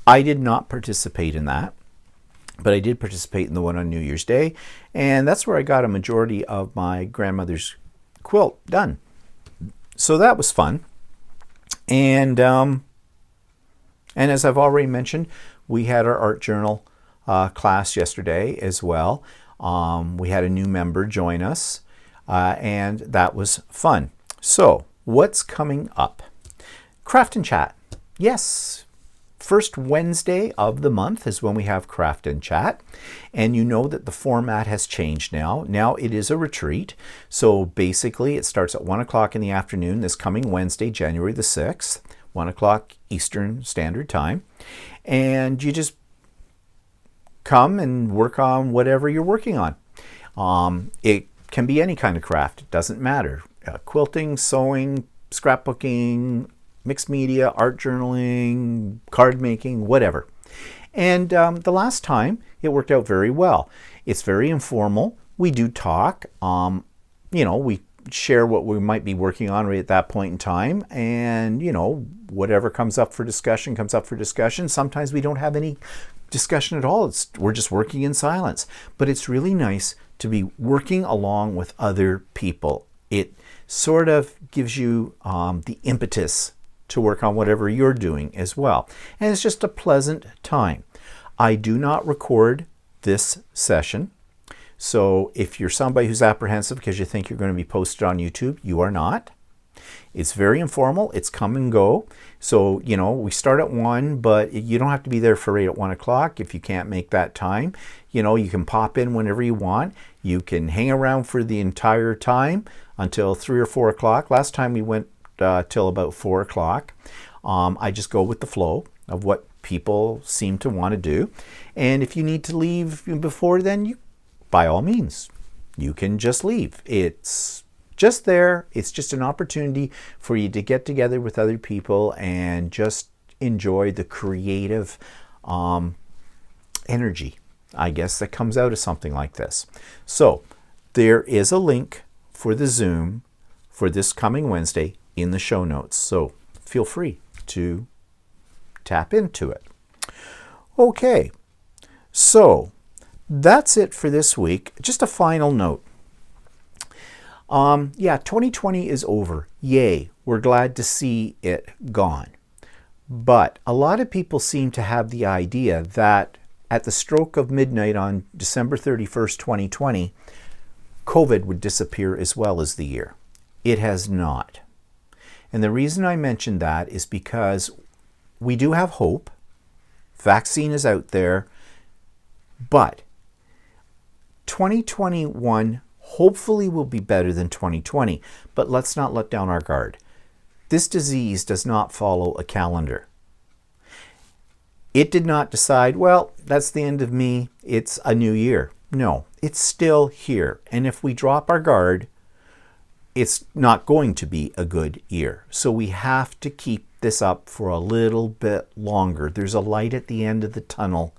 I did not participate in that, but I did participate in the one on New Year's Day, and that's where I got a majority of my grandmother's quilt done. So that was fun. And as I've already mentioned, we had our art journal class yesterday as well. We had a new member join us, and that was fun. So what's coming up? Craft and Chat. Yes, first Wednesday of the month is when we have Craft and Chat. And you know that the format has changed now. Now it is a retreat. So basically it starts at 1 o'clock in the afternoon this coming Wednesday, January the 6th, 1 o'clock Eastern Standard Time. And you just come and work on whatever you're working on. It can be any kind of craft. It doesn't matter. Quilting, sewing, scrapbooking, mixed media, art journaling, card making, whatever. And the last time it worked out very well. It's very informal. We do talk. We share what we might be working on right at that point in time. And, whatever comes up for discussion comes up for discussion. Sometimes we don't have any discussion at all. We're just working in silence. But it's really nice to be working along with other people. It sort of gives you the impetus to work on whatever you're doing as well. And it's just a pleasant time. I do not record this session. So if you're somebody who's apprehensive because you think you're going to be posted on YouTube, you are not. It's very informal. It's come and go. So, we start at 1, but you don't have to be there for 8 at 1 o'clock if you can't make that time. You can pop in whenever you want. You can hang around for the entire time until 3 or 4 o'clock. Last time we went till about 4 o'clock. I just go with the flow of what people seem to want to do. And if you need to leave before then, by all means, you can just leave. It's just there. It's just an opportunity for you to get together with other people and just enjoy the creative energy, I guess, that comes out of something like this. So there is a link for the Zoom for this coming Wednesday in the show notes. So feel free to tap into it. Okay, so that's it for this week. Just a final note. 2020 is over. Yay, we're glad to see it gone. But a lot of people seem to have the idea that at the stroke of midnight on December 31st, 2020, COVID would disappear as well as the year. It has not. And the reason I mentioned that is because we do have hope. Vaccine is out there. But 2021 hopefully will be better than 2020. But let's not let down our guard. This disease does not follow a calendar. It did not decide, well, that's the end of me. It's a new year. No, it's still here. And if we drop our guard, it's not going to be a good year. So we have to keep this up for a little bit longer. There's a light at the end of the tunnel,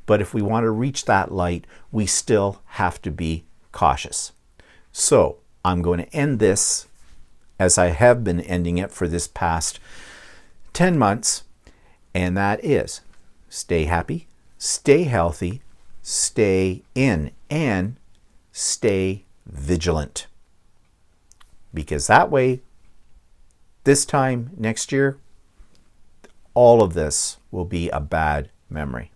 but if we want to reach that light, we still have to be cautious. So I'm going to end this as I have been ending it for this past 10 months, and that is stay happy, stay healthy, stay in, and stay vigilant. Because that way, this time next year, all of this will be a bad memory.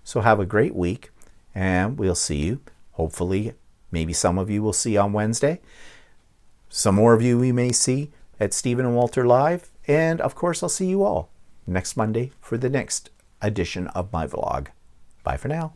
So have a great week, and we'll see you. Hopefully, maybe some of you will see on Wednesday. Some more of you we may see at Stephen and Walter Live. And of course, I'll see you all next Monday for the next edition of my vlog. Bye for now.